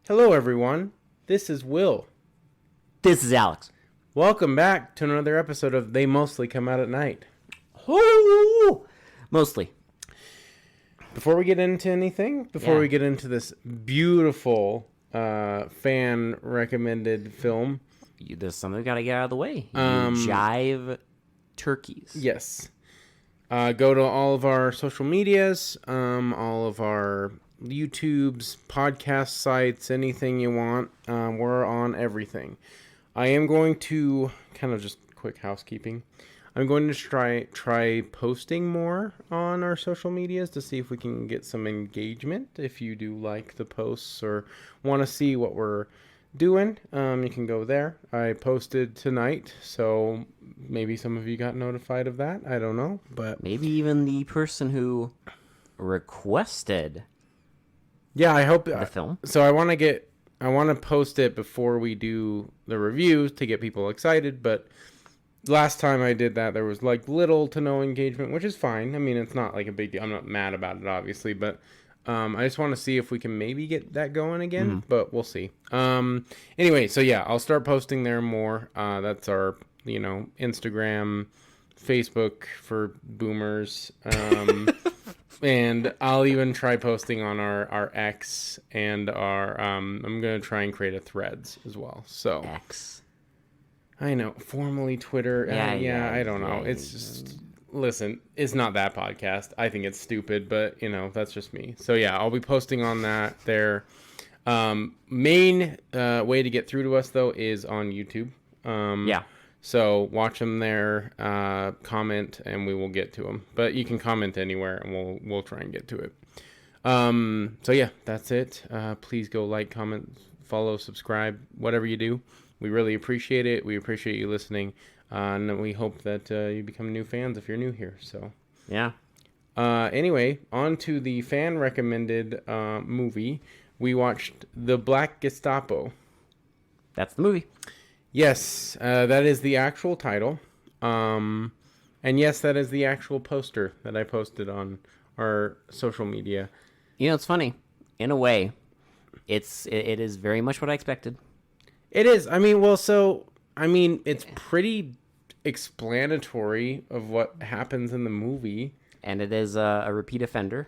Hello, everyone. This is Will. This is Alex. Welcome back to another episode of They Mostly Come Out at Night. Ooh, mostly. Before we get into anything, we get into this beautiful fan-recommended film. There's something we gotta get out of the way. Jive turkeys. Yes. Go to all of our social medias, all of our YouTubes, podcast sites, anything you want. We're on everything. I am going to, kind of just quick housekeeping, I'm going to try posting more on our social medias to see if we can get some engagement. If you do like the posts or want to see what we're doing, you can go there. I posted tonight, so maybe some of you got notified of that. I don't know, but maybe even the person who requested. Yeah, I hope the film. So I want to post it before we do the reviews to get people excited, but last time I did that there was like little to no engagement, which is fine. I mean, it's not like a big deal. I'm not mad about it, obviously, but I just want to see if we can maybe get that going again, but we'll see. Anyway, so yeah, I'll start posting there more. That's our, Instagram, Facebook for boomers. And I'll even try posting on our X and our, I'm going to try and create a Threads as well. So X. I know, formerly Twitter. Yeah, I don't know. It's just, listen, it's not that podcast. I think it's stupid, but, that's just me. So, yeah, I'll be posting on that there. Main way to get through to us, though, is on YouTube. So watch them there, comment, and we will get to them. But you can comment anywhere, and we'll try and get to it. So, yeah, that's it. Please go like, comment, follow, subscribe, whatever you do. We really appreciate it. We appreciate you listening. And we hope that you become new fans if you're new here. So yeah. Anyway, on to the fan-recommended movie. We watched The Black Gestapo. That's the movie. Yes, that is the actual title. And yes, that is the actual poster that I posted on our social media. It's funny. In a way, it is very much what I expected. It is. It's pretty explanatory of what happens in the movie. And it is a repeat offender.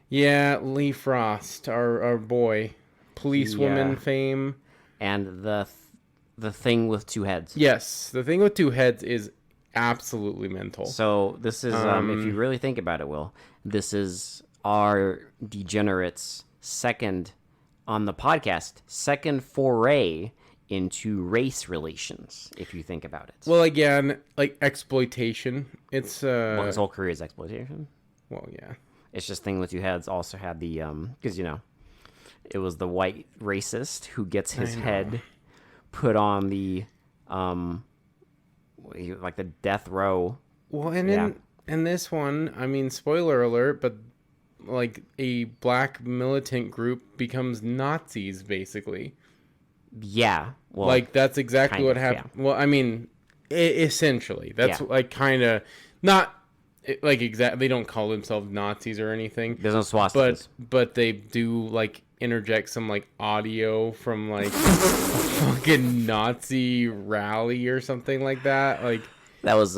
Yeah, Lee Frost, our boy, policewoman fame. And the thing with two heads. Yes, the thing with two heads is absolutely mental. So this is, if you really think about it, Will, this is our degenerates' second foray into race relations, if you think about it. Well, again, like exploitation. It's his whole career is exploitation. Well, yeah. It's just Thing with Two Heads also had the because it was the white racist who gets his head put on the like the death row. Well, and in this one, spoiler alert, but like a black militant group becomes Nazis basically. Yeah. Well, like that's exactly what happened. Yeah. Well, essentially, that's like kind of not like exactly. They don't call themselves Nazis or anything. There's no swastikas, but they do like interject some like audio from like fucking Nazi rally or something like that. Like that was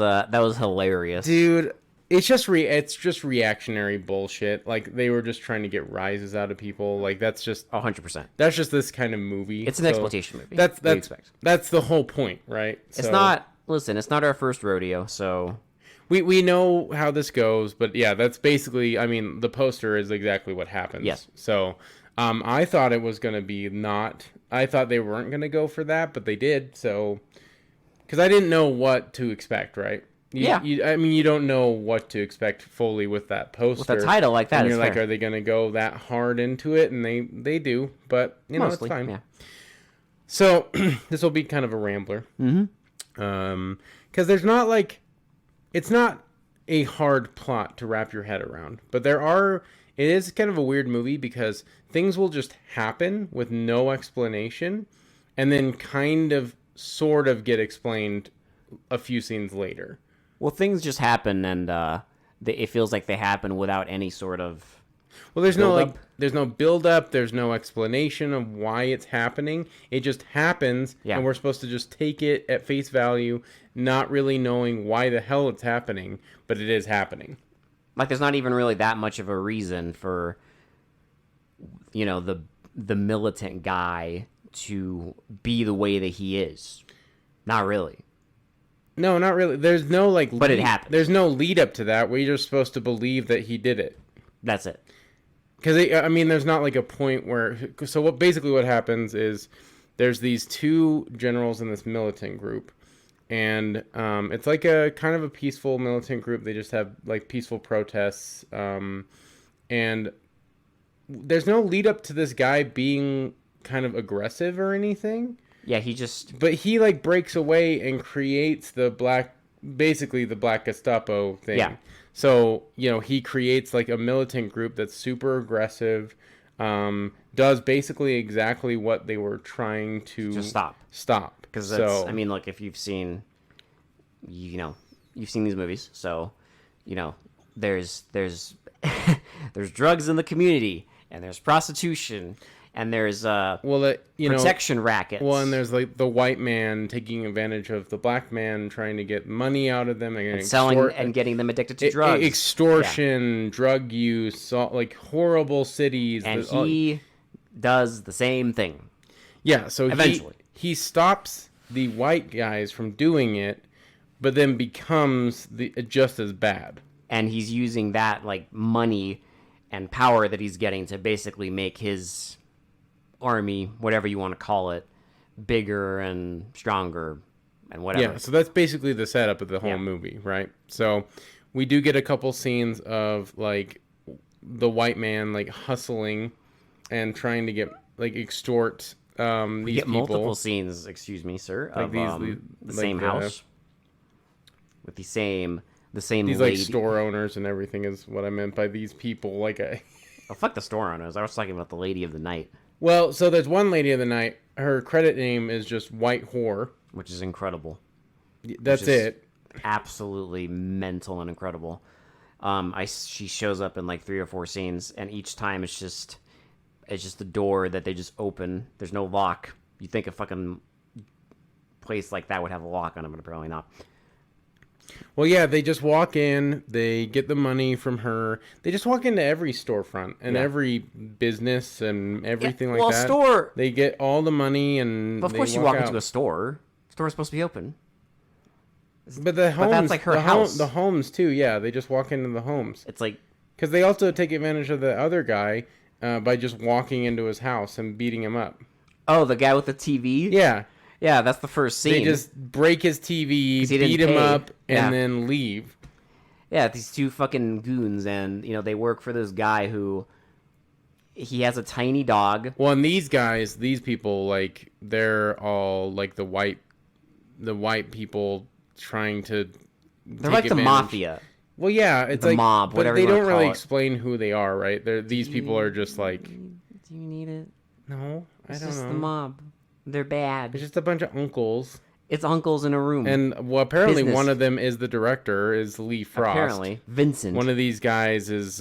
hilarious, dude. It's just reactionary bullshit. Like they were just trying to get rises out of people. Like that's just 100%. That's just this kind of movie. It's an exploitation movie. That's the whole point, right? It's not our first rodeo, so we know how this goes. But yeah, that's basically. The poster is exactly what happens. Yes. So, I thought it was gonna be I thought they weren't gonna go for that, but they did. So, because I didn't know what to expect, right? You don't know what to expect fully with that poster. With a title like that, and you're like, are they going to go that hard into it? And they do, but mostly, it's fine. Yeah. So this will be kind of a rambler. Mm-hmm. Because there's not like, it's not a hard plot to wrap your head around, but it is kind of a weird movie because things will just happen with no explanation, and then sort of get explained a few scenes later. Well, things just happen, and it feels like they happen without any sort of Well, there's no build up, there's no explanation of why it's happening. It just happens, and we're supposed to just take it at face value, not really knowing why the hell it's happening, but it is happening. Like, there's not even really that much of a reason for, the militant guy to be the way that he is. Not really. No, not really. There's no, But it happened. There's no lead up to that. We're just supposed to believe that he did it. That's it. Because, there's not, a point where... So, what happens is there's these two generals in this militant group. And it's like a kind of a peaceful militant group. They just have, peaceful protests. And there's no lead up to this guy being kind of aggressive or anything. Yeah, he just... But he, breaks away and creates basically the Black Gestapo thing. Yeah. So, he creates, a militant group that's super aggressive, does basically exactly what they were trying to... Stop. Because that's... look, if you've seen... you've seen these movies, so, there's there's drugs in the community, and there's prostitution, and there's protection rackets. Well, and there's the white man taking advantage of the black man, trying to get money out of them and selling and getting them addicted to drugs, extortion, drug use, horrible cities. And he does the same thing. Yeah, so eventually he stops the white guys from doing it, but then becomes just as bad. And he's using that money and power that he's getting to basically make his army, whatever you want to call it, bigger and stronger and whatever. Yeah, so that's basically the setup of the whole movie, right? So we do get a couple scenes of the white man hustling and trying to get extort these we get people. Multiple scenes, excuse me, sir, of the same house with the same these lady. Store owners and everything is what I meant by these people. Oh, fuck the store owners. I was talking about the lady of the night. Well, so there's one lady of the night. Her credit name is just White Whore, which is incredible. That's it. Absolutely mental and incredible. She shows up in 3 or 4 scenes, and each time it's just a door that they just open. There's no lock. You think a fucking place like that would have a lock on it, but apparently not. Well, yeah, they just walk in, they get the money from her. They just walk into every storefront and every business and everything like that. Store. They get all the money and of course you walk into a store. The store is supposed to be open. But the homes, but that's her house. The homes too, yeah. They just walk into the homes. It's because they also take advantage of the other guy by just walking into his house and beating him up. Oh, the guy with the TV? Yeah. Yeah, that's the first scene. They just break his TV, beat him up, and then leave. Yeah, these two fucking goons, and they work for this guy who he has a tiny dog. Well, and these people, they're all the white people trying to. They're like the mafia. Well, yeah, it's the mob, whatever. But they don't really explain who they are, right? These people are just Do you need it? No, I don't know. It's just the mob. They're bad. It's just a bunch of uncles. It's uncles in a room. And apparently one of them is the director, is Lee Frost. Apparently. Vincent. One of these guys is,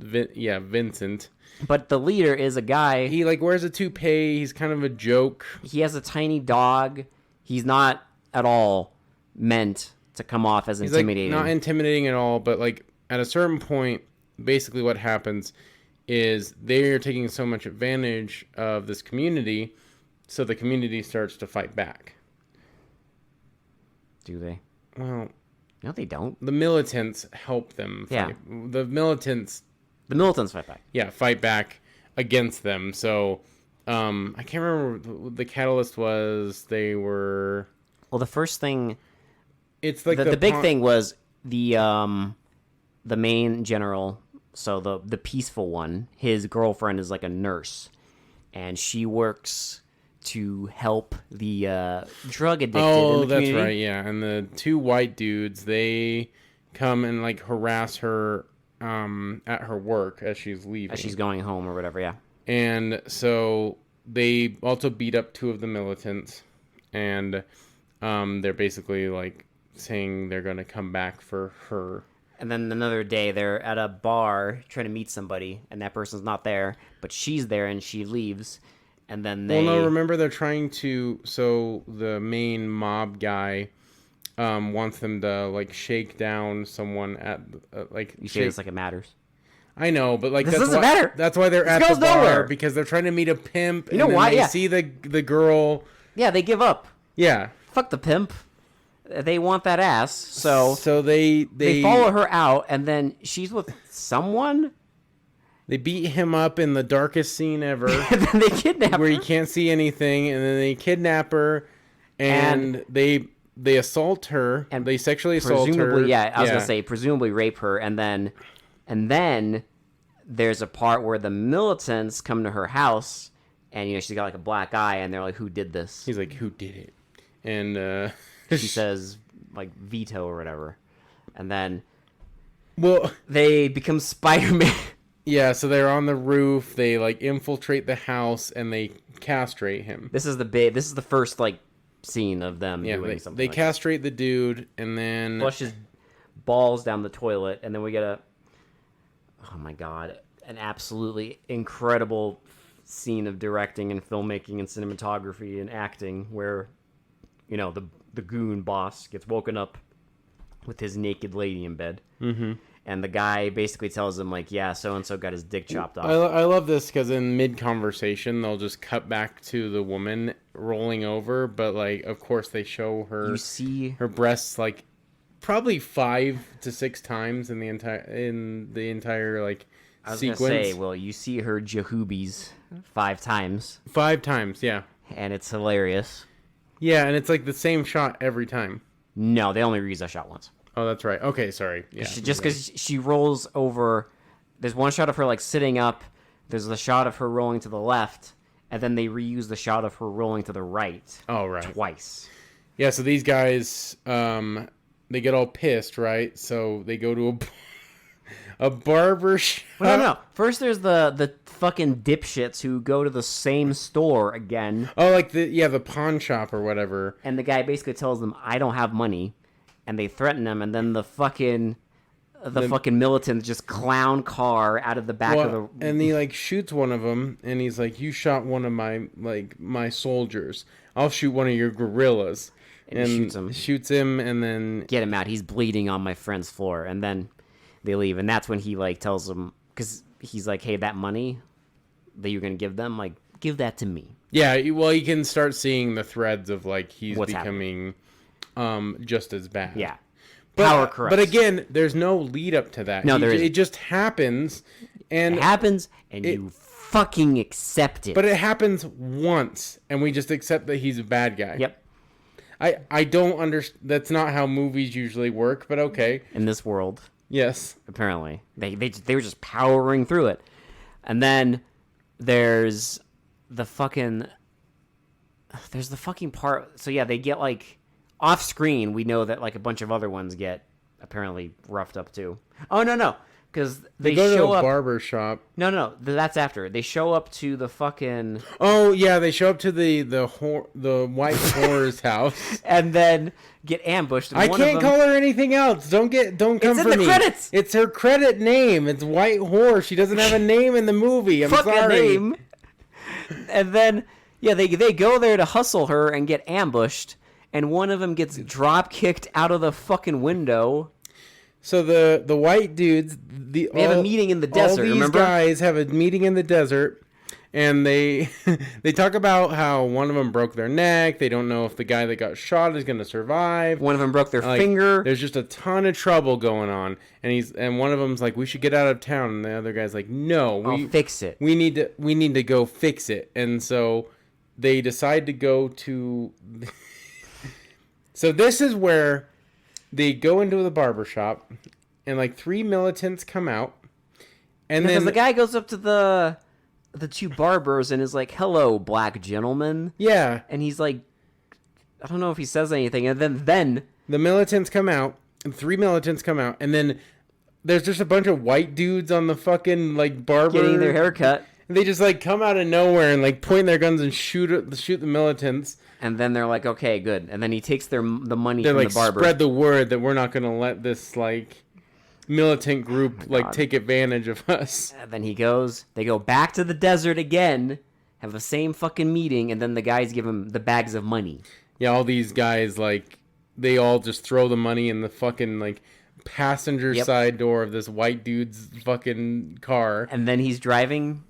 Vincent. But the leader is a guy. He, wears a toupee. He's kind of a joke. He has a tiny dog. He's not at all meant to come off as intimidating. Not intimidating at all, but, at a certain point, basically what happens is they're taking so much advantage of this community. So the community starts to fight back. Do they? Well, no, they don't. The militants help them fight. Yeah. The militants fight back. Yeah, fight back against them. So I can't remember what the catalyst was. They were... Well, the first thing... It's the big thing was the main general, so the peaceful one, his girlfriend is a nurse. And she works to help the drug addicted in the community. That's right, yeah. And the two white dudes, they come and harass her at her work as she's leaving. As she's going home or whatever, yeah. And so they also beat up 2 of the militants, and they're basically saying they're going to come back for her. And then another day, they're at a bar trying to meet somebody, and that person's not there, but she's there, and she leaves. And then they... Well, no, remember they're trying to... So the main mob guy wants them to, like, shake down someone at, like... You say this like it matters. I know, but, like, this doesn't matter. That's why they're at the bar, because they're trying to meet a pimp, you know why? They see the girl... Yeah, they give up. Yeah. Fuck the pimp. They want that ass, so they follow her out, and then she's with someone. They beat him up in the darkest scene ever. And then they kidnap her. Where you can't see anything, and then they kidnap her, and they assault her, and they sexually assault her. Yeah, I was gonna say presumably rape her, and then there's a part where the militants come to her house, and she's got like a black eye, and they're like, "Who did this?" He's like, "Who did it?" And she says like veto or whatever, and then they become Spider-Man. Yeah, so they're on the roof. They like infiltrate the house and they castrate him. This is the first like scene of them doing something. They castrate the dude and then flush his balls down the toilet, and then we get oh my god, an absolutely incredible scene of directing and filmmaking and cinematography and acting where the goon boss gets woken up with his naked lady in bed. Mm-hmm. And the guy basically tells him, like, yeah, so-and-so got his dick chopped off. I love this because in mid-conversation, they'll just cut back to the woman rolling over. But, like, of course, they show her... You see... her breasts, like, probably 5 to 6 times in the entire like, I was sequence. Gonna say, well, you see her jahoobies 5 times. 5 times, yeah. And it's hilarious. Yeah, and it's, like, the same shot every time. No, they only reuse that shot once. Oh, that's right. Okay, sorry. Yeah, just because she rolls over, there's one shot of her like sitting up. There's the shot of her rolling to the left, and then they reuse the shot of her rolling to the right. Oh, right. Twice. Yeah. So these guys, they get all pissed, right? So they go to a barber shop. Well, no. First, there's the fucking dipshits who go to the same store again. Oh, like the pawn shop or whatever. And the guy basically tells them, "I don't have money." And they threaten him, and then the fucking militants just clown car out of the back of the... And he, like, shoots one of them, and he's like, you shot one of my soldiers. I'll shoot one of your guerrillas. And shoots him, and then... Get him out. He's bleeding on my friend's floor. And then they leave, and that's when he, like, tells them... Because he's like, hey, that money that you're going to give them, like, give that to me. Yeah, well, you can start seeing the threads of, like, he's What's becoming... happening? Just as bad. Yeah. Power corrupts. But again, there's no lead up to that. No, there isn't. It just happens. And it happens, and you fucking accept it. But it happens once, and we just accept that he's a bad guy. Yep. I don't understand. That's not how movies usually work, but okay. In this world. Yes. Apparently. They were just powering through it. And then there's the fucking part. So yeah, they get like... Off screen, we know that like a bunch of other ones get apparently roughed up too. Oh no, because they go show to a up. Barber shop. No, that's after. They show up to the fucking. Oh yeah, they show up to the white whore's house, and then get ambushed. I can't call her anything else. Don't come it's for me. It's in the credits. It's her credit name. It's White Whore. She doesn't have a name in the movie. I'm sorry. A name. And then they go there to hustle her and get ambushed. And one of them gets drop kicked out of the fucking window. So the white dudes, they have a meeting in the desert. All these remember? Guys have a meeting in the desert, and they talk about how one of them broke their neck. They don't know if the guy that got shot is going to survive. One of them broke their finger. There's just a ton of trouble going on, and one of them's like, "We should get out of town," and the other guy's like, "No, I'll fix it. We need to go fix it." And so they decide to go to. So this is where they go into the barber shop, and like 3 militants come out, and then the guy goes up to the 2 barbers and is like, "Hello, black gentleman." Yeah, and he's like, I don't know if he says anything, and then the militants come out, and 3 militants come out, and then there's just a bunch of white dudes on the fucking like barber getting their haircut. And they just like come out of nowhere and like point their guns and shoot the militants. And then they're like, okay, good. And then he takes the money from the barber. Spread the word that we're not going to let this, like, militant group take advantage of us. And then they go back to the desert again, have the same fucking meeting, and then the guys give him the bags of money. Yeah, all these guys, like, they all just throw the money in the fucking, like, passenger side door of this white dude's fucking car. And then he's driving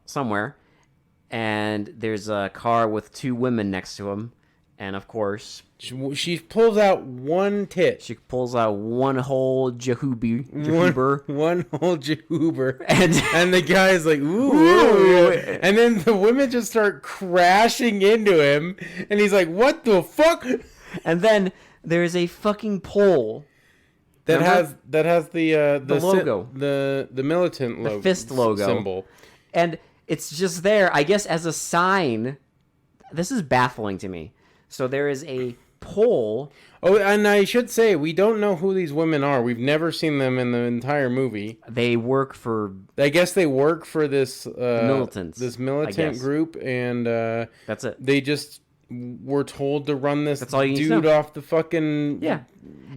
somewhere, and there's a car with 2 women next to him, and of course... She pulls out one tit. She pulls out one whole Jehuber. One whole Jehuber. And the guy's like, ooh. And then the women just start crashing into him. And he's like, what the fuck? And then there's a fucking pole. That has the logo. The militant logo. The fist logo. Symbol. And it's just there, I guess, as a sign. This is baffling to me. So there is a pole. Oh, and I should say, we don't know who these women are. We've never seen them in the entire movie. They work for... I guess they work for this... militants. This militant group, and... that's it. They just were told to run this dude off the fucking... Yeah.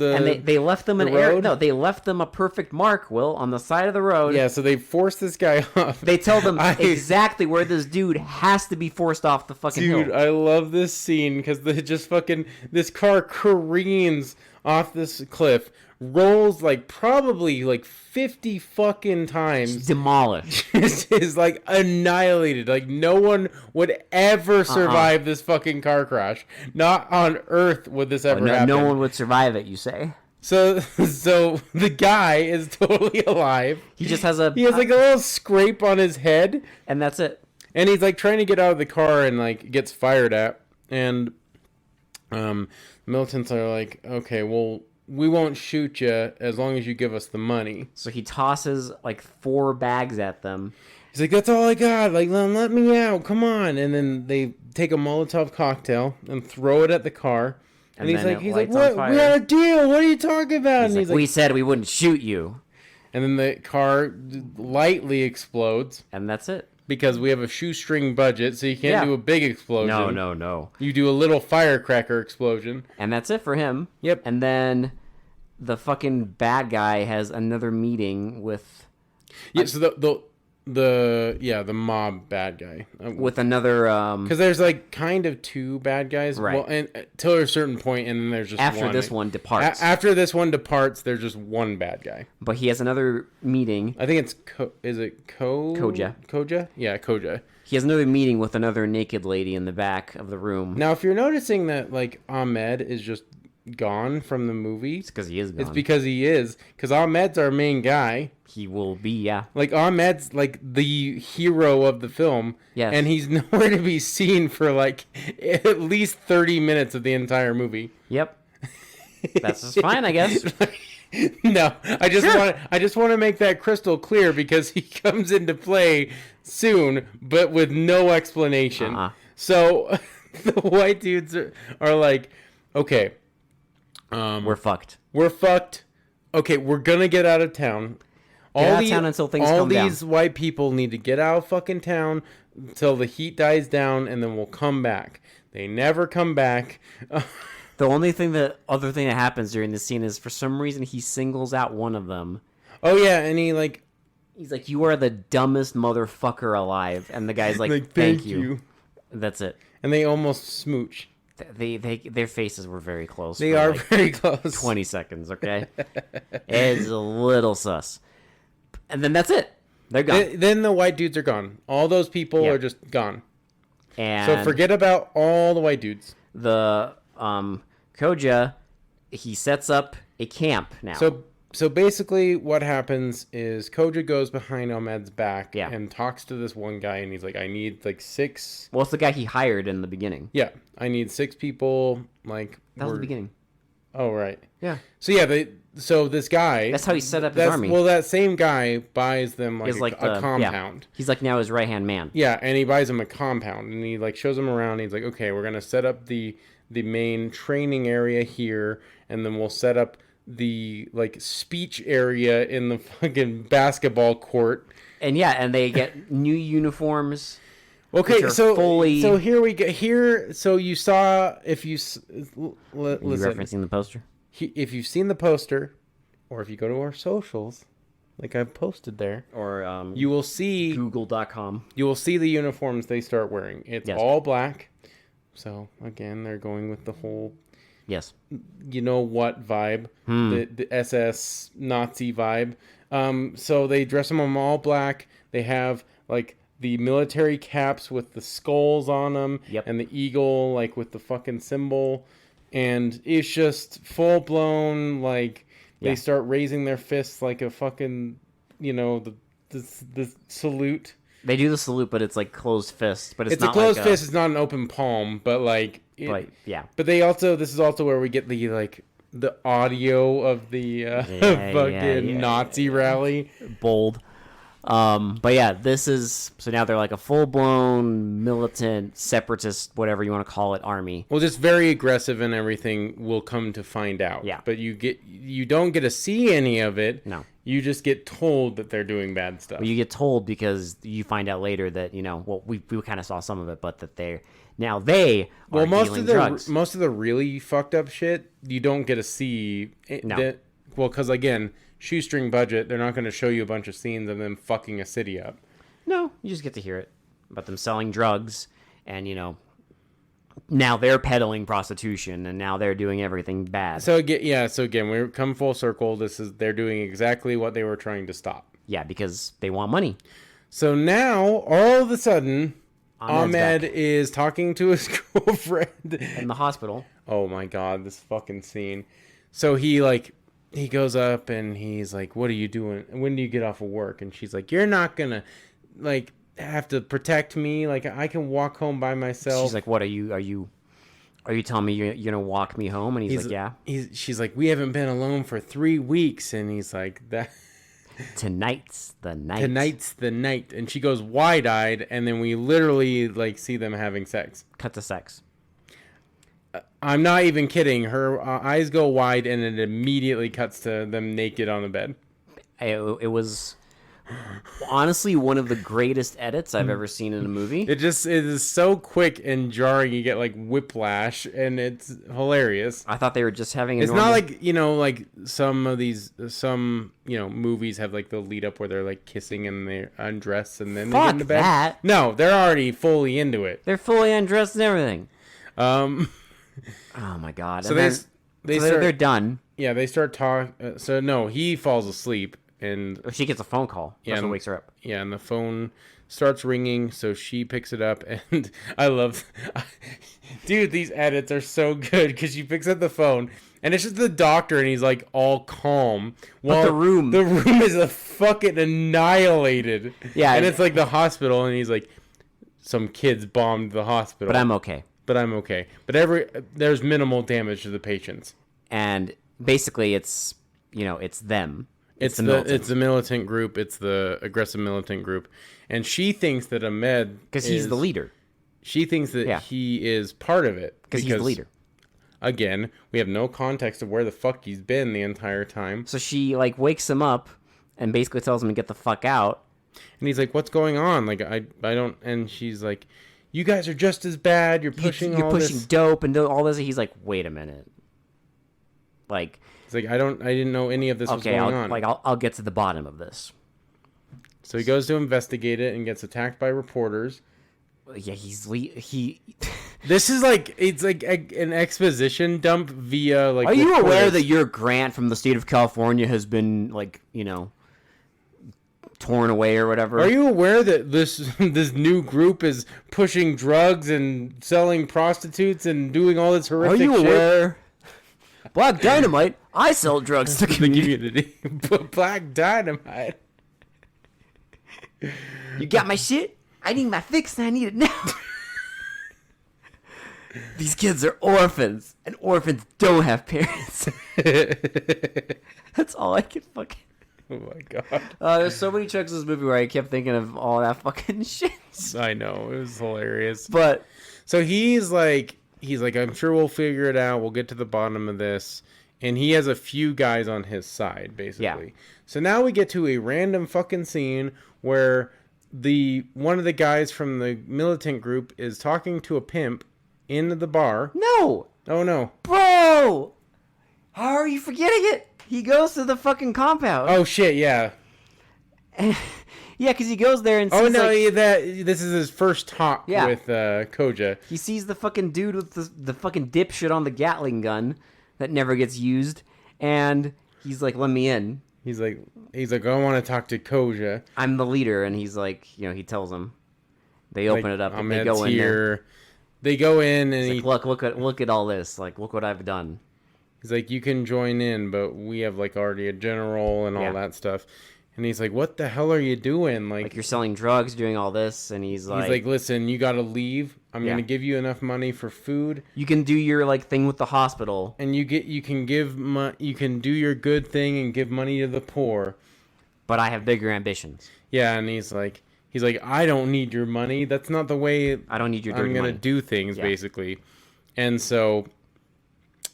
And they left them an air... No, they left them a perfect mark, Will, on the side of the road. Yeah, so they forced this guy off. They tell them exactly where this dude has to be forced off the fucking hill. Dude, I love this scene because this car careens off this cliff, rolls probably 50 fucking times. It's demolished. Is annihilated. Like, no one would ever survive this fucking car crash. Not on Earth would this ever happen. No one would survive it, you say? So the guy is totally alive. He just has a little scrape on his head. And that's it. And he's trying to get out of the car and gets fired at. And militants are like, okay, well, we won't shoot you as long as you give us the money. So he tosses 4 bags at them. He's like, that's all I got. Let me out. Come on. And then they take a Molotov cocktail and throw it at the car. And he's like, what? We had a deal. What are you talking about? And he's like, we said we wouldn't shoot you. And then the car lightly explodes. And that's it. Because we have a shoestring budget, so you can't do a big explosion. No. You do a little firecracker explosion. And that's it for him. Yep. And then the fucking bad guy has another meeting with... Yeah, so the mob bad guy. With another... Because there's kind of 2 bad guys. Right. Well, and till a certain point, and then there's just one. After this one departs. After this one departs, there's just one bad guy. But he has another meeting. I think it's... Koja? Koja? Yeah, Koja. He has another meeting with another naked lady in the back of the room. Now, if you're noticing that, Ahmed is just gone from the movie... It's because he is gone. It's because he is. Because Ahmed's our main guy. He will be, yeah. Ahmed's, the hero of the film. Yes. And he's nowhere to be seen for, at least 30 minutes of the entire movie. Yep. That's just fine, I guess. No, I just want to make that crystal clear because he comes into play soon, but with no explanation. So the white dudes are like, okay, we're fucked. We're fucked. Okay, we're gonna get out of town. Get out of town until things calm down. All these white people need to get out of fucking town until the heat dies down, and then we'll come back. They never come back. The other thing that happens during this scene is for some reason he singles out one of them. Oh yeah, and he's like, you are the dumbest motherfucker alive, and the guy's like thank you. That's it. And they almost smooch. Their faces were very close. They are very close. 20 seconds, okay? It's a little sus. And then that's it. They're gone. Then the white dudes are gone. All those people are just gone. And so forget about all the white dudes. The Koja, he sets up a camp now. So basically what happens is Koja goes behind Ahmed's back and talks to this one guy, and he's like, I need 6... Well, it's the guy he hired in the beginning. Yeah, I need 6 people, That was the beginning. Oh, right. Yeah. So so this guy... That's how he set up his army. Well, that same guy buys them a compound. Yeah. He's now his right-hand man. Yeah, and he buys them a compound, and he shows them around, and he's like, okay, we're going to set up the main training area here, and then we'll set up the speech area in the fucking basketball court. And and they get new uniforms. Okay, so here we go. Here, so you saw, if you listen, referencing the poster. If you've seen the poster, or if you go to our socials, like I've posted there, or you will see Google.com. You will see the uniforms they start wearing. It's all black. So again, they're going with the whole, you know what vibe, the SS Nazi vibe. So they dress them all black. They have like the military caps with the skulls on them, and the eagle like with the fucking symbol, and it's just full blown like they start raising their fists like a fucking, you know, the salute. They do the salute, but it's like closed fist. But it's not a closed like fist. It's not an open palm, but like. But they also. This is also where we get the like the audio of the fucking Nazi rally. Bold. But yeah, this is so now they're like a full blown militant separatist, whatever you want to call it, army. Well, just very aggressive and everything. We'll come to find out. Yeah. But you don't get to see any of it. No. You just get told that they're doing bad stuff. Well, you get told because you find out later that, you know, well, we kind of saw some of it, but that they are dealing drugs. Most of the really fucked up shit you don't get to see. Because again, shoestring budget, they're not going to show you a bunch of scenes of them fucking a city up. No, you just get to hear it about them selling drugs, and you know, now they're peddling prostitution, and now they're doing everything bad. So again, we come full circle. They're doing exactly what they were trying to stop. Yeah, because they want money. So now, all of a sudden, Ahmed is talking to his girlfriend in the hospital. Oh my god, this fucking scene. So he goes up and he's like, "What are you doing? When do you get off of work?" And she's like, "You're not gonna like have to protect me. Like I can walk home by myself." She's like, "What are you telling me you're gonna walk me home?" And he's like, "Yeah." She's like, "We haven't been alone for 3 weeks," and he's like, "That tonight's the night." Tonight's the night, and she goes wide-eyed, and then we literally like see them having sex. Cut to sex. I'm not even kidding. Her eyes go wide, and it immediately cuts to them naked on the bed. It was honestly one of the greatest edits I've ever seen in a movie. It is so quick and jarring. You get like whiplash, and it's hilarious. I thought they were just having. It's not like, you know, like some movies have like the lead up where they're like kissing and they undress and then they get into bed. That. No, they're already fully into it. They're fully undressed and everything. Oh my god! So they're done. Yeah, they start talking. So no, he falls asleep, and she gets a phone call. That's what wakes her up. Yeah, and the phone starts ringing, so she picks it up, and I love, dude, these edits are so good because she picks up the phone, and it's just the doctor, and he's like all calm, while the room is a fucking annihilated. Yeah, and it's like the hospital, and he's like, some kids bombed the hospital, but I'm okay. But there's minimal damage to the patients. And basically, it's them. It's the militant group. It's the aggressive militant group, and she thinks that Ahmed, because he's the leader. She thinks that he is part of it because he's the leader. Again, we have no context of where the fuck he's been the entire time. So she like wakes him up and basically tells him to get the fuck out. And he's like, "What's going on? Like, I don't." And she's like, "You guys are just as bad. You're pushing dope and all this." He's like, "Wait a minute." Like, he's like, I didn't know any of this was going on. I'll get to the bottom of this. So he goes to investigate it and gets attacked by reporters. Yeah, This is like, it's like an exposition dump via like. Are you aware that your grant from the state of California has been like, torn away or whatever? Are you aware that this new group is pushing drugs and selling prostitutes and doing all this horrific shit? Are you aware? Black Dynamite, I sell drugs to the community. Black Dynamite. You got my shit? I need my fix and I need it now. These kids are orphans, and orphans don't have parents. That's all I can fucking... Oh my god. There's so many chunks of this movie where I kept thinking of all that fucking shit. I know, it was hilarious. But... So he's like, I'm sure we'll figure it out. We'll get to the bottom of this. And he has a few guys on his side, basically. Yeah. So now we get to a random fucking scene where one of the guys from the militant group is talking to a pimp in the bar. No! Oh, no. Bro! How are you forgetting it? He goes to the fucking compound. Oh shit, yeah. Yeah, because he goes there and sees, this is his first talk with Koja. He sees the fucking dude with the fucking dipshit on the Gatling gun that never gets used, and he's like, let me in. He's like, I want to talk to Koja. I'm the leader, and he's like, he tells him. They open it up, and they go in there. They go in, and he's like, look at all this. Like, look what I've done. He's like, you can join in, but we have like already a general and all that stuff. And he's like, what the hell are you doing? Like you're selling drugs, doing all this. And he's like, listen, you got to leave. I'm going to give you enough money for food. You can do your like thing with the hospital. And you can do your good thing and give money to the poor. But I have bigger ambitions. Yeah. And he's like, I don't need your money. That's not the way I don't need your dirty I'm going to do things, basically. And so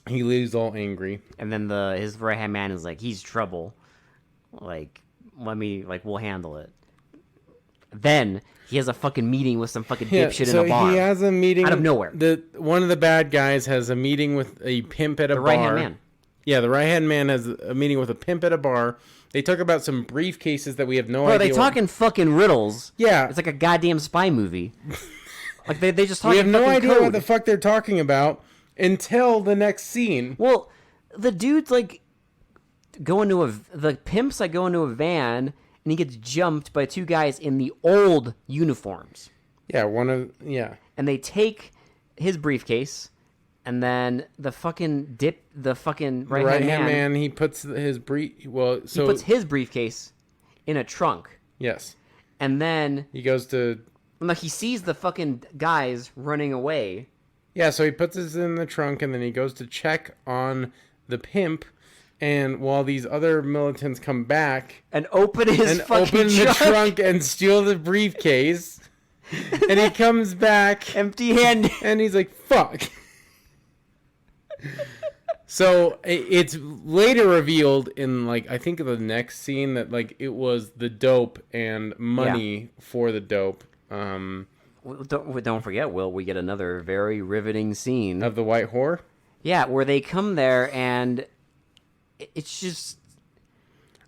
he leaves all angry. And then his right-hand man is like, he's trouble. Like, we'll handle it. Then he has a fucking meeting with some fucking dipshit in a bar. He has a meeting out of nowhere. One of the bad guys has a meeting with a pimp at a bar. The right-hand man. Yeah, the right-hand man has a meeting with a pimp at a bar. They talk about some briefcases that we have no idea. Bro, they talking fucking riddles. Yeah. It's like a goddamn spy movie. Like, they just talk. We have no idea code. what the fuck they're talking about until the next scene. Well, the dude's like the pimp's like going to a van, and he gets jumped by two guys in the old uniforms. Yeah, And they take his briefcase, and then the fucking right-hand man, he puts his he puts his briefcase in a trunk. Yes. And then he goes to he sees the fucking guys running away. Yeah, so he puts this in the trunk, and then he goes to check on the pimp. And while these other militants come back and open the trunk and steal the briefcase, and he comes back empty-handed, and he's like, "Fuck." So it's later revealed in I think the next scene that it was the dope and money for the dope. Don't forget, Will, we get another very riveting scene of the white whore. Yeah, where they come there and it's just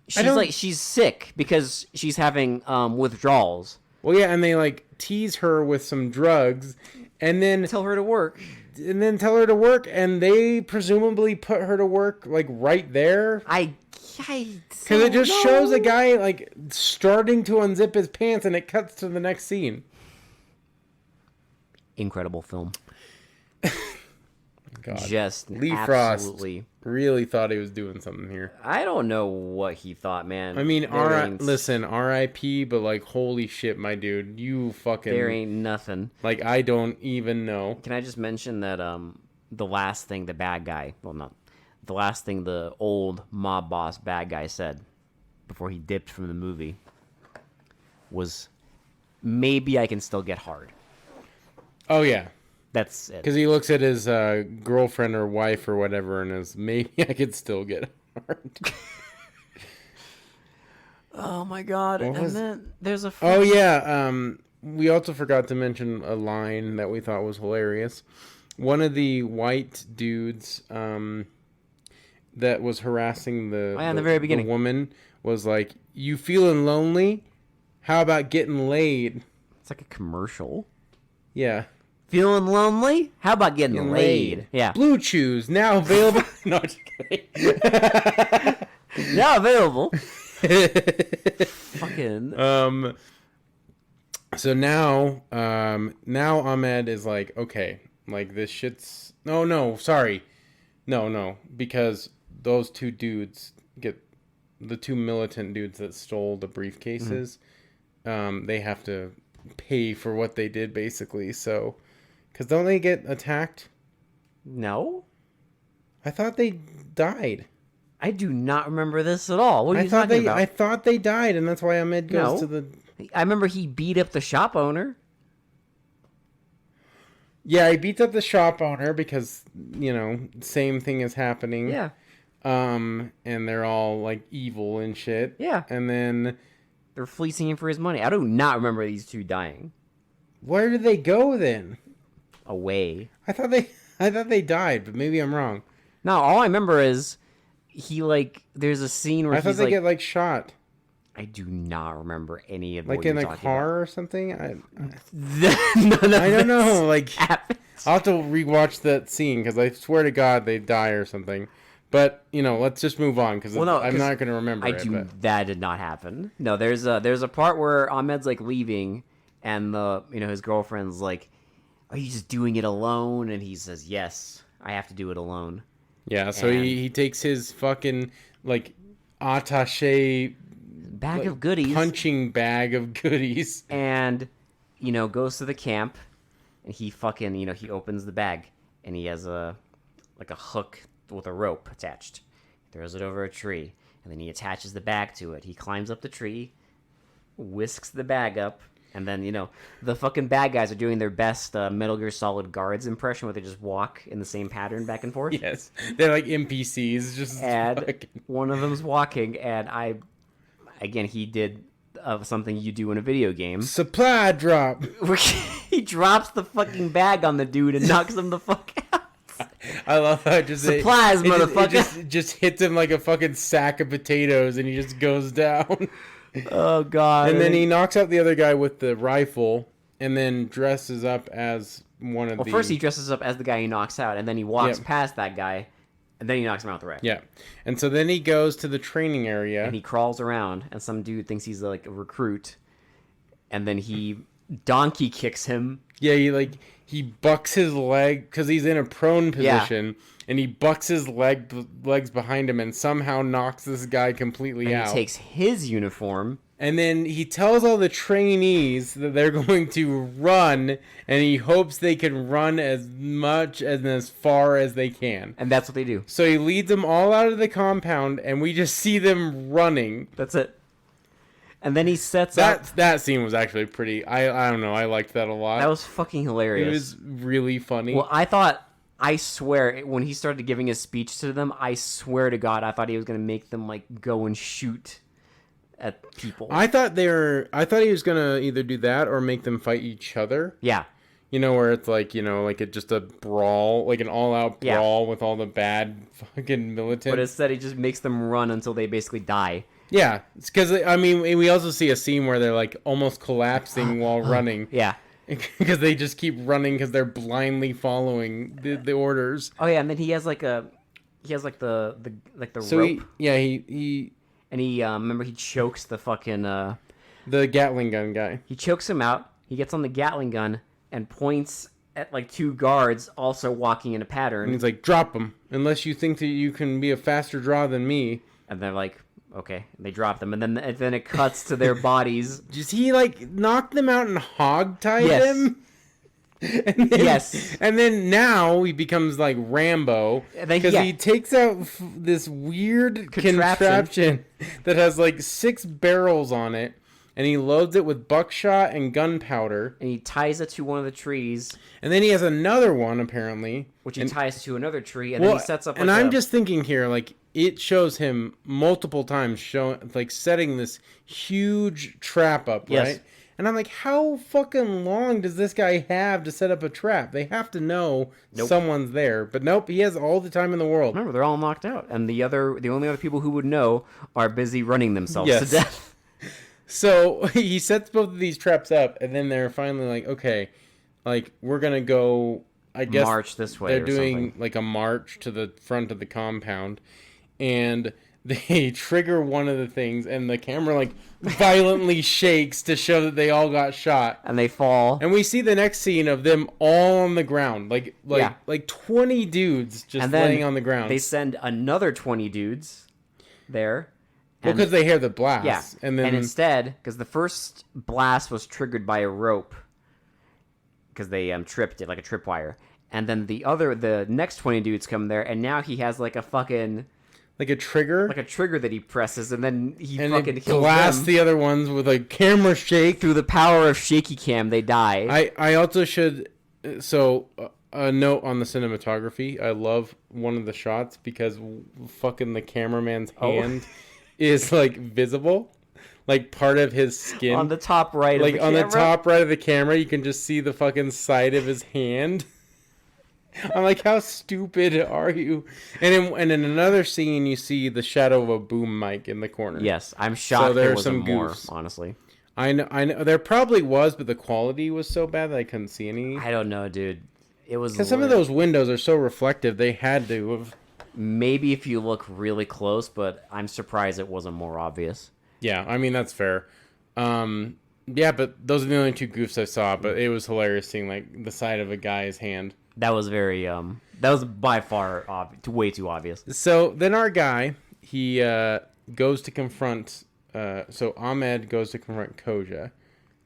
she's sick because she's having withdrawals. Well, yeah, and they tease her with some drugs, and then tell her to work, and they presumably put her to work right there. Because it just shows a guy starting to unzip his pants, and it cuts to the next scene. Incredible film. God. Just Lee absolutely. Frost really thought he was doing something here. I don't know what he thought, man. I mean, listen, R.I.P., but holy shit, my dude, you fucking... There ain't nothing. I don't even know. Can I just mention that the last thing the old mob boss bad guy said before he dipped from the movie was, maybe I can still get hard. Oh, yeah. That's it. Because he looks at his girlfriend or wife or whatever and is, maybe I could still get hard. Oh, my God. Then there's a... Oh, yeah. We also forgot to mention a line that we thought was hilarious. One of the white dudes that was harassing in the very beginning, the woman was like, "You feeling lonely? How about getting laid?" It's like a commercial. Yeah. Feeling lonely? How about getting laid? Yeah. Blue Chews now available. No, just kidding. Now available. Fucking. So now Ahmed is like, okay, this shit's sorry, no, because those two dudes the two militant dudes that stole the briefcases, they have to pay for what they did basically. So. Because don't they get attacked? No. I thought they died. I do not remember this at all. What are you talking about? I thought they died, and that's why Ahmed goes to the... I remember he beat up the shop owner. Yeah, he beats up the shop owner because, same thing is happening. Yeah. And they're all, evil and shit. Yeah. And then... They're fleecing him for his money. I do not remember these two dying. Where did they go, then? Away. I thought they died, but maybe I'm wrong. No, all I remember is he like there's a scene where I thought he's they like, get like shot. I do not remember any of like what in you're a talking car about. or something. None of I don't know. Like happens. I'll have to rewatch that scene because I swear to God they die or something. But let's just move on because I'm not going to remember it. But That did not happen. No, there's a part where Ahmed's like leaving, and his girlfriend's like, "Are you just doing it alone?" And he says, "Yes, I have to do it alone." Yeah, so he takes his fucking like attaché bag of goodies, punching bag of goodies, and goes to the camp, and he fucking he opens the bag, and he has a hook with a rope attached. He throws it over a tree, and then he attaches the bag to it. He climbs up the tree, whisks the bag up, and then the fucking bad guys are doing their best Metal Gear Solid guards impression, where they just walk in the same pattern back and forth. Yes, they're like NPCs, just and fucking... one of them's walking, and he did something you do in a video game. Supply drop. He drops the fucking bag on the dude and knocks him the fuck out. I love how it just supplies, motherfucker. It just hits him like a fucking sack of potatoes, and he just goes down. Oh god! And then he knocks out the other guy with the rifle, and then dresses up as one of the. Well, first he dresses up as the guy he knocks out, and then he walks past that guy, and then he knocks him out the wreck. Yeah, and so then he goes to the training area, and he crawls around, and some dude thinks he's like a recruit, and then he donkey kicks him. Yeah, he bucks his leg because he's in a prone position, and he bucks his legs behind him and somehow knocks this guy completely out. He takes his uniform. And then he tells all the trainees that they're going to run, and he hopes they can run as much and as far as they can. And that's what they do. So he leads them all out of the compound, and we just see them running. That's it. And then he sets up... That scene was actually pretty... I don't know. I liked that a lot. That was fucking hilarious. It was really funny. Well, I swear, when he started giving his speech to them, I swear to God, I thought he was going to make them, like, go and shoot at people. I thought he was going to either do that or make them fight each other. Yeah. Where it's like, like just a brawl, like an all-out brawl with all the bad fucking militants. But instead, he just makes them run until they basically die. Yeah, it's because, we also see a scene where they're, like, almost collapsing while running. Yeah. Because they just keep running because they're blindly following the orders. Oh, yeah, and then he has, like, the so rope. He... And he, remember, he chokes the fucking... the Gatling gun guy. He chokes him out. He gets on the Gatling gun and points at, like, two guards also walking in a pattern. And he's like, drop them, unless you think that you can be a faster draw than me. And they're like... Okay, they drop them, and then it cuts to their bodies. Does he like knock them out and hog-tie them? And then, yes. And then now he becomes like Rambo because he takes out this weird contraption that has like 6 barrels on it, and he loads it with buckshot and gunpowder. And he ties it to one of the trees. And then he has another one apparently, which he ties to another tree, and then he sets up. And I'm just thinking here, like. It shows him multiple times setting this huge trap up, right? Yes. And I'm like, how fucking long does this guy have to set up a trap? They have to know someone's there. But nope, he has all the time in the world. Remember, they're all knocked out. And the only other people who would know are busy running themselves to death. So he sets both of these traps up, and then they're finally like, okay, like, we're going to go, I guess. March this way. They're doing like a march to the front of the compound. And they trigger one of the things, and the camera like violently shakes to show that they all got shot, and they fall. And we see the next scene of them all on the ground, like 20 dudes just laying on the ground. They send another 20 dudes there. Well, because they hear the blast. Yeah, and instead, because the first blast was triggered by a rope, because they tripped it like a tripwire, and then the next 20 dudes come there, and now he has like a fucking. Like a trigger? Like a trigger that he presses, and then he fucking kills blasts the other ones with a camera shake. Through the power of shaky cam, they die. I also should... So, a note on the cinematography. I love one of the shots because fucking the cameraman's hand is, like, visible. Like, part of his skin. On the top right of the camera. Like, on the top right of the camera, you can just see the fucking side of his hand. I'm like, how stupid are you? And in another scene, you see the shadow of a boom mic in the corner. Yes, I'm shocked there wasn't more, honestly. I know. There probably was, but the quality was so bad that I couldn't see any. I don't know, dude. It was because some of those windows are so reflective. They had to have. Maybe if you look really close, but I'm surprised it wasn't more obvious. Yeah, I mean that's fair. Yeah, but those are the only two goofs I saw. But it was hilarious seeing like the side of a guy's hand. That was very that was by far way too obvious. So then our guy, he goes to confront. So Ahmed goes to confront Koja.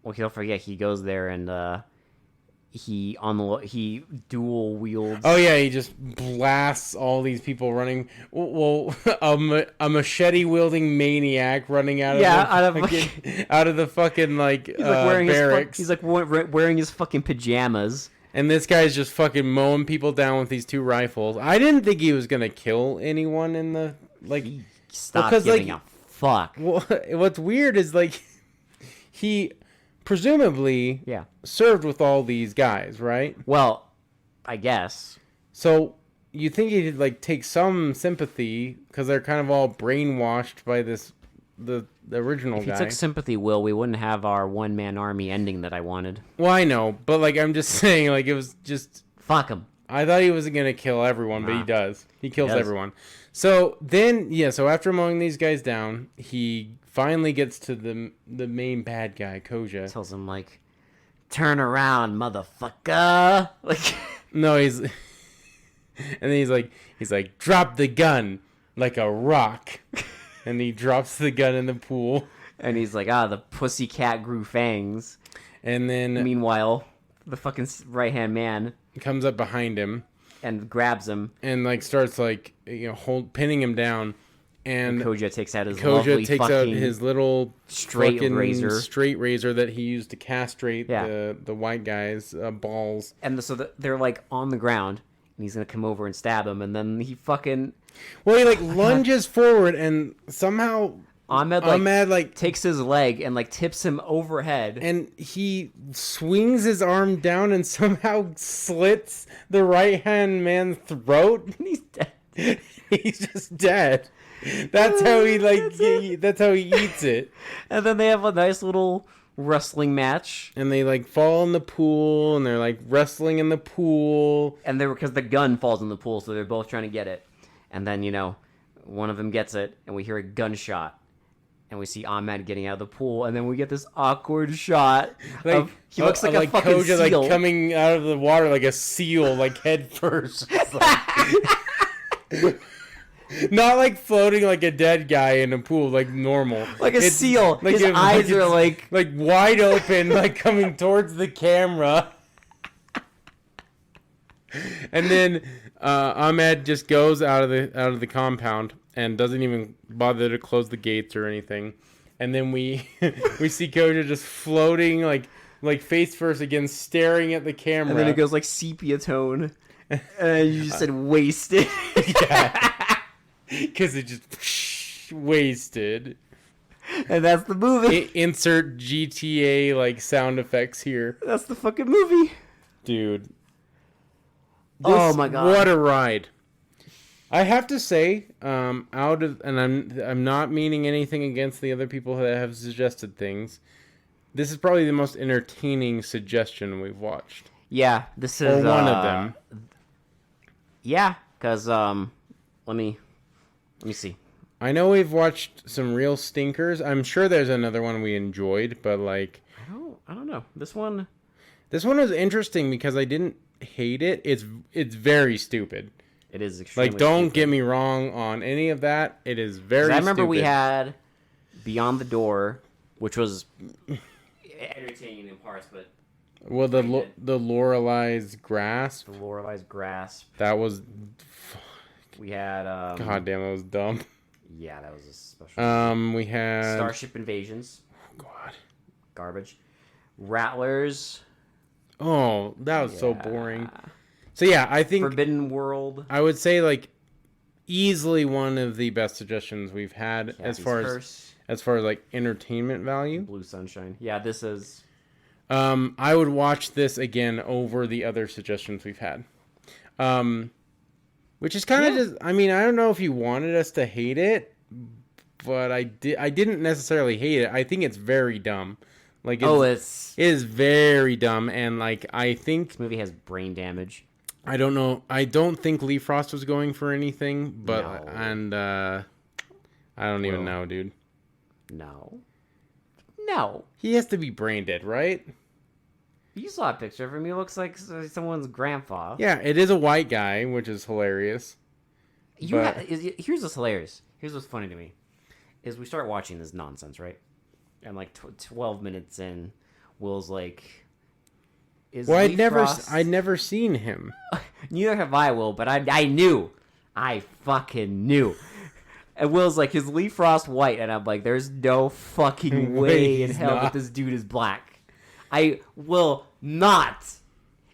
Well, don't forget he goes there and he dual wields. Oh yeah, he just blasts all these people running. Well, a machete wielding maniac running out of the fucking like barracks. He's like wearing his fucking pajamas. And this guy's just fucking mowing people down with these two rifles. I didn't think he was gonna kill anyone in the like. Stop giving a fuck. Well, what's weird is like he presumably served with all these guys, right? Well, I guess. So you think he'd like take some sympathy because they're kind of all brainwashed by the original guy. If he took sympathy, Will, we wouldn't have our one-man army ending that I wanted. Well, I know, but like I'm just saying, like it was just fuck him. I thought he wasn't gonna kill everyone, but he does. He kills everyone. So then, so after mowing these guys down, he finally gets to the main bad guy, Koja. Tells him like, "Turn around, motherfucker!" Like, no, and then he's like, "Drop the gun like a rock," and he drops the gun in the pool. And he's like, "The pussycat grew fangs." And then, meanwhile, the fucking right-hand man comes up behind him and grabs him and like starts like pinning him down. And Koja takes out his little straight razor that he used to castrate the white guy's balls. And so they're like on the ground, and he's gonna come over and stab him, and then he fucking he like lunges forward, and somehow Ahmed like takes his leg and like tips him overhead, and he swings his arm down and somehow slits the right hand man's throat. And he's dead. He's just dead. That's how he that's how he eats it. And then they have a nice little wrestling match, and they like fall in the pool, and they're like wrestling in the pool, and because the gun falls in the pool, so they're both trying to get it. And then one of them gets it, and we hear a gunshot, and we see Ahmed getting out of the pool, and then we get this awkward shot. Like he looks like a fucking Koja, seal, like coming out of the water like a seal, like head first. Not like floating like a dead guy in a pool, like normal. Like a seal. Like his eyes are like wide open, like coming towards the camera. And then Ahmed just goes out of the compound and doesn't even bother to close the gates or anything. And then we see Koja just floating like face first again, staring at the camera. And then it goes like sepia tone. And you just said wasted. Yeah. Because it just wasted. And that's the movie. Insert GTA like sound effects here. That's the fucking movie. Dude. Oh my god. What a ride. I have to say, and I'm not meaning anything against the other people that have suggested things. This is probably the most entertaining suggestion we've watched. Yeah, this is one of them. Yeah, because let me see. I know we've watched some real stinkers. I'm sure there's another one we enjoyed, but like I don't know. This one was interesting because I didn't hate it. It's very stupid. It is extremely don't stupid. get me wrong on any of that. It is very. I remember stupid. We had Beyond the Door, which was entertaining in parts, but the Lorelei's Grasp. The Lorelei's Grasp. That was. We had. God damn, it was dumb. Yeah, that was a special. We had Starship Invasions. Oh God. Garbage. Rattlers. Oh, that was so boring. So yeah, I think Forbidden World. I would say like easily one of the best suggestions we've had as far as like entertainment value. Blue Sunshine. Yeah, this is. I would watch this again over the other suggestions we've had. Which is kind of just. I mean, I don't know if you wanted us to hate it, but I didn't necessarily hate it. I think it's very dumb. Like, it is very dumb, and like I think this movie has brain damage. I don't know. I don't think Lee Frost was going for anything, but I don't even know, dude. No. He has to be brain dead, right? You saw a picture of him. He looks like someone's grandpa. Yeah, it is a white guy, which is hilarious. Here's what's hilarious. Here's what's funny to me. Is we start watching this nonsense, right? And like 12 minutes in, Will's like, I'd never seen him. Neither have I, Will, but I knew. I fucking knew. And Will's like, is Lee Frost white? And I'm like, there's no fucking way in hell that this dude is black. I will not.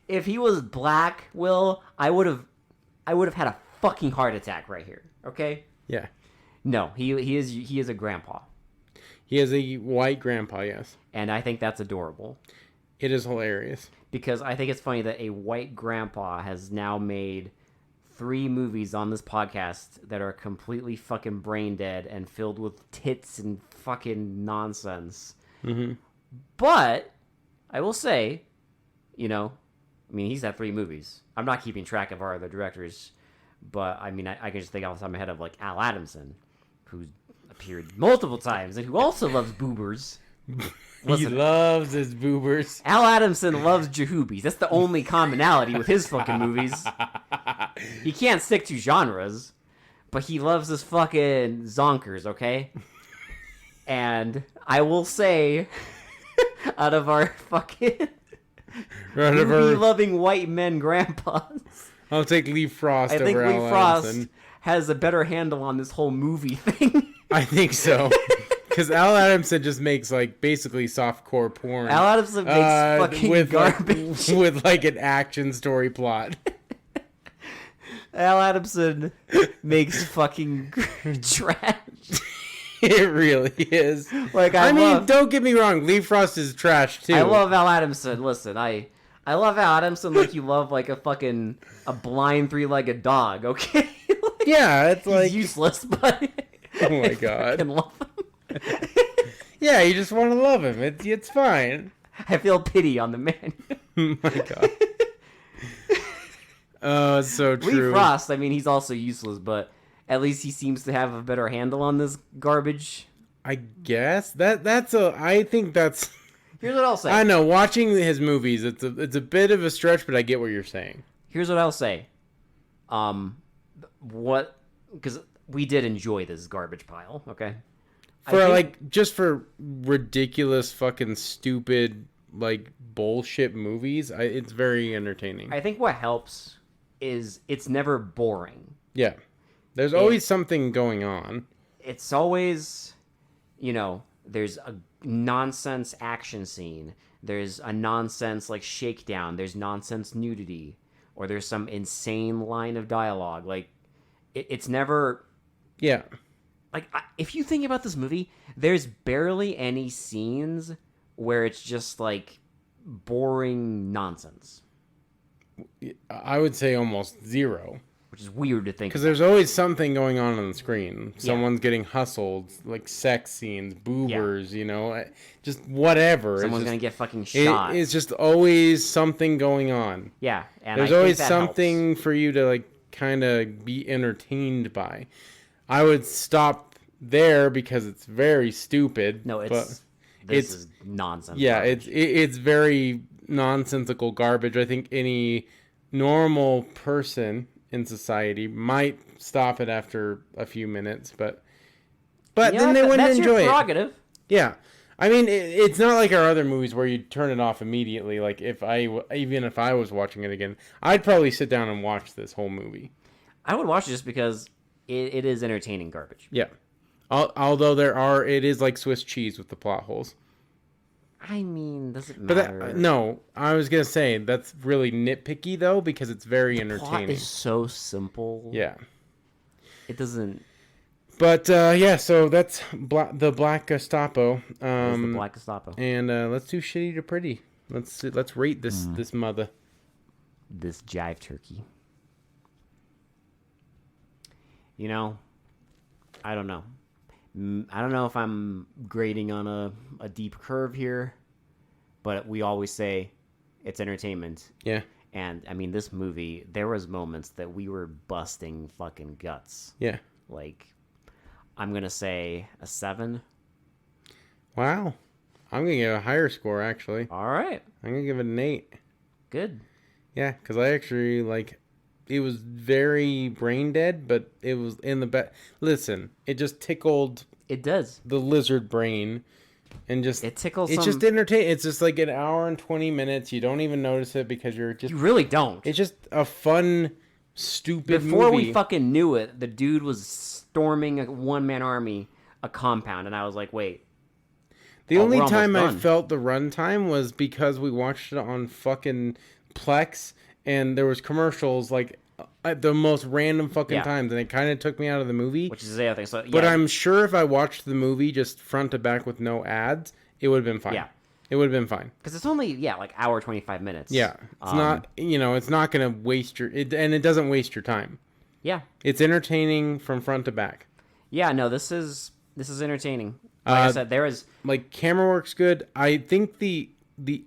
If he was black, Will, I would have had a fucking heart attack right here. Okay? Yeah. No, he is a grandpa. He is a white grandpa, yes. And I think that's adorable. It is hilarious. Because I think it's funny that a white grandpa has now made 3 movies on this podcast that are completely fucking brain dead and filled with tits and fucking nonsense. Mm-hmm. But I will say, he's had 3 movies. I'm not keeping track of our other directors, but I mean, I can just think off the top of my head of like Al Adamson, who's appeared multiple times and who also loves boobers. He loves his boobers. Al Adamson loves Jahoobies. That's the only commonality with his fucking movies. He can't stick to genres, but he loves his fucking zonkers, okay? And I will say, out of our fucking movie-loving white men grandpas, I'll take Lee Frost over Al Adamson. I think Lee Frost has a better handle on this whole movie thing. I think so. Because Al Adamson just makes, like, basically softcore porn. Al Adamson makes fucking garbage. With, like, an action story plot. Al Adamson makes fucking trash. It really is. Like, don't get me wrong. Lee Frost is trash, too. I love Al Adamson. Listen, I love Al Adamson like you love, like, a blind 3-legged dog, okay? Yeah, it's like... He's useless, but... Oh, my God. I love him. Yeah, you just want to love him. It's fine. I feel pity on the man. Oh my God. Oh, it's so true. Lee Frost, he's also useless, but at least he seems to have a better handle on this garbage. I guess I think that's. Here's what I'll say. I know, watching his movies, it's a bit of a stretch, but I get what you're saying. Here's what I'll say. Because we did enjoy this garbage pile, okay? Just for ridiculous, fucking stupid, like, bullshit movies, it's very entertaining. I think what helps is it's never boring. Yeah. There's always something going on. It's always, there's a nonsense action scene. There's a nonsense, like, shakedown. There's nonsense nudity. Or there's some insane line of dialogue. Like, it's never... Yeah. Like, if you think about this movie, there's barely any scenes where it's just, like, boring nonsense. I would say almost zero. Which is weird to think. Because there's always something going on the screen. Someone's getting hustled, like sex scenes, boobers, just whatever. Someone's going to get fucking shot. It's just always something going on. Yeah. And there's always something for you to, like, kind of be entertained by. I would stop there because it's very stupid. No, this is nonsense. Yeah, garbage. it's very nonsensical garbage. I think any normal person in society might stop it after a few minutes, but then they wouldn't enjoy it. That's your prerogative. Yeah. I mean, it's not like our other movies where you turn it off immediately. Like, even if I was watching it again, I'd probably sit down and watch this whole movie. I would watch it just because it is entertaining garbage. Yeah. Although it is like Swiss cheese with the plot holes. I mean, does it matter? No, I was going to say, that's really nitpicky, though, because it's very entertaining. The plot is so simple. Yeah. It doesn't... But, so that's the Black Gestapo. The Black Gestapo. And let's do shitty to pretty. Let's rate this mother. This jive turkey. you know, I don't know. I don't know if I'm grading on a deep curve here, but we always say it's entertainment. Yeah. And I mean, this movie, there was moments that we were busting fucking guts. Yeah. Like, I'm gonna say a 7. Wow. I'm gonna give a higher score actually. All right. I'm gonna give it an 8. Good. Yeah, because I actually like. It was very brain dead, but it was in the best. Listen, it just tickled. It does. The lizard brain, and just it tickles. It's just entertaining. It's just like an hour and 20 minutes. You don't even notice it because you're just. You really don't. It's just a fun, stupid Before movie. we fucking knew it, the dude was storming a one-man army, a compound, and I was like, wait. The only time I felt the runtime was because we watched it on fucking Plex, and there was commercials like at the most random fucking times, and it kind of took me out of the movie. Which is the other thing. So, yeah. But I'm sure if I watched the movie just front to back with no ads, it would have been fine. Yeah. It would have been fine. Because it's only, like hour 25 minutes. Yeah. It's not, it's not going to waste and it doesn't waste your time. Yeah. It's entertaining from front to back. Yeah, no, this is entertaining. Like I said, there is... Like, camera work's good. I think the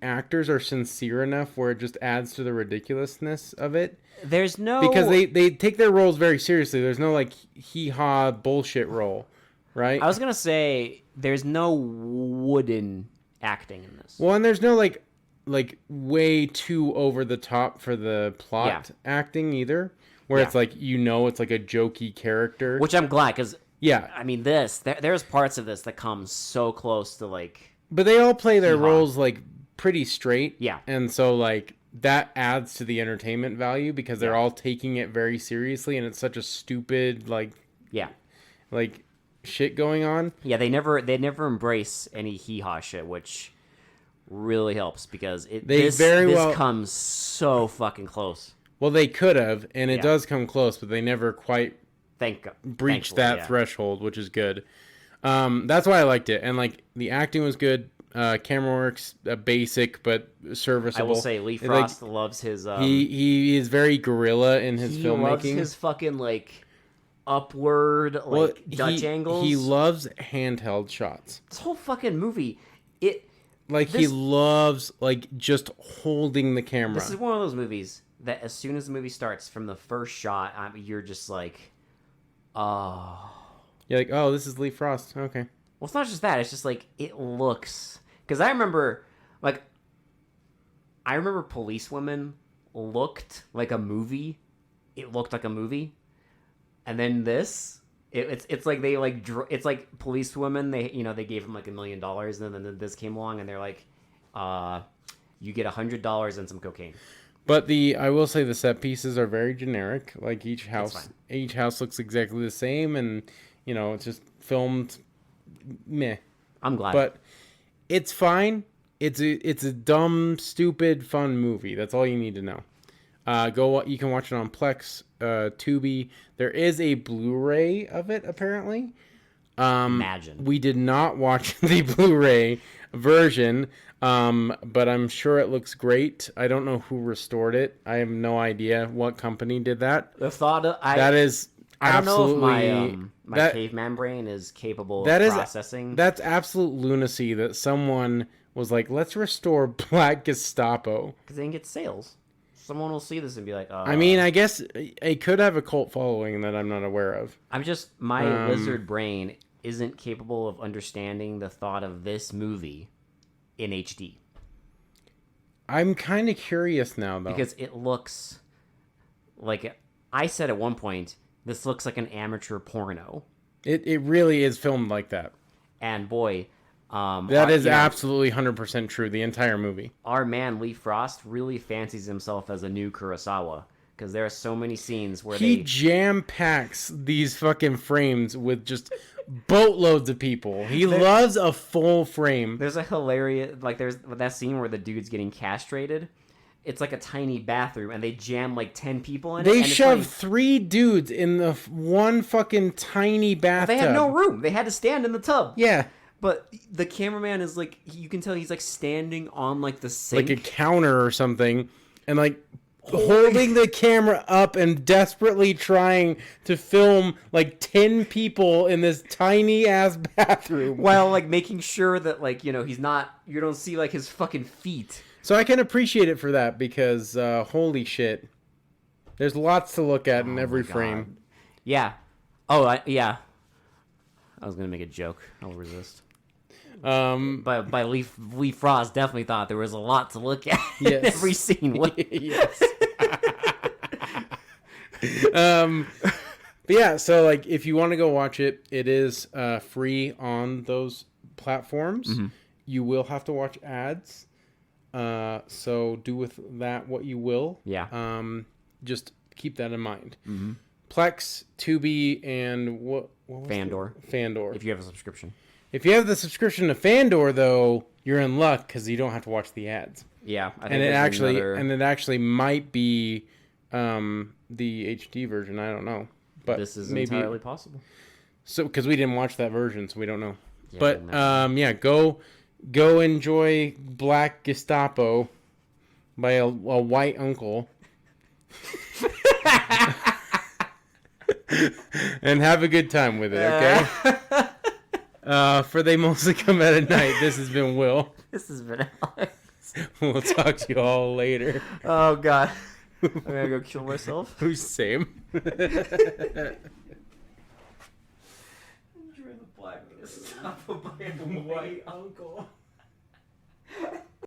actors are sincere enough where it just adds to the ridiculousness of it. There's no... Because they take their roles very seriously. There's no, like, hee-haw bullshit role, right? I was going to say, there's no wooden acting in this. Well, and there's no, like way too over the top for the plot acting either. Where it's like, it's like a jokey character. Which I'm glad, because... Yeah. I mean, there's parts of this that come so close to, like... But they all play their roles, like, pretty straight. Yeah. And so, like, that adds to the entertainment value because they're all taking it very seriously, and it's such a stupid, like... Yeah. Like, shit going on. Yeah, they never embrace any hee-haw shit, which really helps, because this comes so fucking close. Well, they could have, and it does come close, but they never quite... breached that threshold, which is good. That's why I liked it, and like the acting was good. Camera works basic but serviceable. I will say Lee Frost loves his. He is very guerrilla in his filmmaking. He loves his fucking like upward Dutch angles. He loves handheld shots. This whole fucking movie, he loves like just holding the camera. This is one of those movies that as soon as the movie starts, from the first shot, you're just like. Oh. You're like, oh, this is Lee Frost. Okay. Well, it's not just that. It's just like, it looks... Because I remember Policewomen looked like a movie. It looked like a movie. And then this, it's like they like... It's like Policewomen, they gave him like $1 million, and then this came along, and they're like, you get $100 and some cocaine. But I will say the set pieces are very generic. Like each house looks exactly the same, and it's just filmed meh. I'm glad. But it's fine. It's a dumb, stupid, fun movie. That's all you need to know. You can watch it on Plex, Tubi. There is a Blu-ray of it apparently. Imagine. We did not watch the Blu-ray version. But I'm sure it looks great. I don't know who restored it. I have no idea what company did that. The thought of that is absolutely. I don't know if my caveman brain is capable of processing. That's absolute lunacy that someone was like, let's restore Black Gestapo. Because they can get sales. Someone will see this and be like, I mean, I guess it could have a cult following that I'm not aware of. My lizard brain isn't capable of understanding the thought of this movie in HD. I'm kind of curious now, though. Because it looks like... I said at one point, this looks like an amateur porno. It really is filmed like that. And boy... that is absolutely 100% true, the entire movie. Our man, Lee Frost, really fancies himself as a new Kurosawa. Because there are so many scenes where he jam-packs these fucking frames with just... boatloads of people. He loves a full frame. There's a hilarious... there's that scene where the dude's getting castrated. It's like a tiny bathroom, and they jam 10 people in it. They shoved 3 dudes in the one fucking tiny bathtub. They had no room. They had to stand in the tub. Yeah. But the cameraman is you can tell he's standing on the sink. Like a counter or something, and holding the camera up and desperately trying to film like 10 people in this tiny ass bathroom while like making sure that like he's not, you don't see like his fucking feet. So I can appreciate it for that because holy shit, there's lots to look at in every frame. Yeah. Oh yeah, I was gonna make a joke. I'll resist. But Lee Frost definitely thought there was a lot to look at in every scene. Yes. But yeah, so like if you want to go watch it, it is free on those platforms. Mm-hmm. You will have to watch ads. So do with that what you will. Yeah. Just keep that in mind. Mm-hmm. Plex, Tubi, and what was Fandor. Fandor. If you have a subscription. If you have the subscription to Fandor, though, you're in luck because you don't have to watch the ads. Yeah, I think and it actually might be the HD version. I don't know, but this is maybe entirely possible. So because we didn't watch that version, so we don't know. Yeah, but yeah, go enjoy Black Gestapo by a white uncle. And have a good time with it, okay? For They Mostly Come Out at Night, this has been Will. This has been Alex. We'll talk to you all later. Oh, God. I'm gonna go kill myself. Same. Enjoy the Black Gestapo by a white uncle.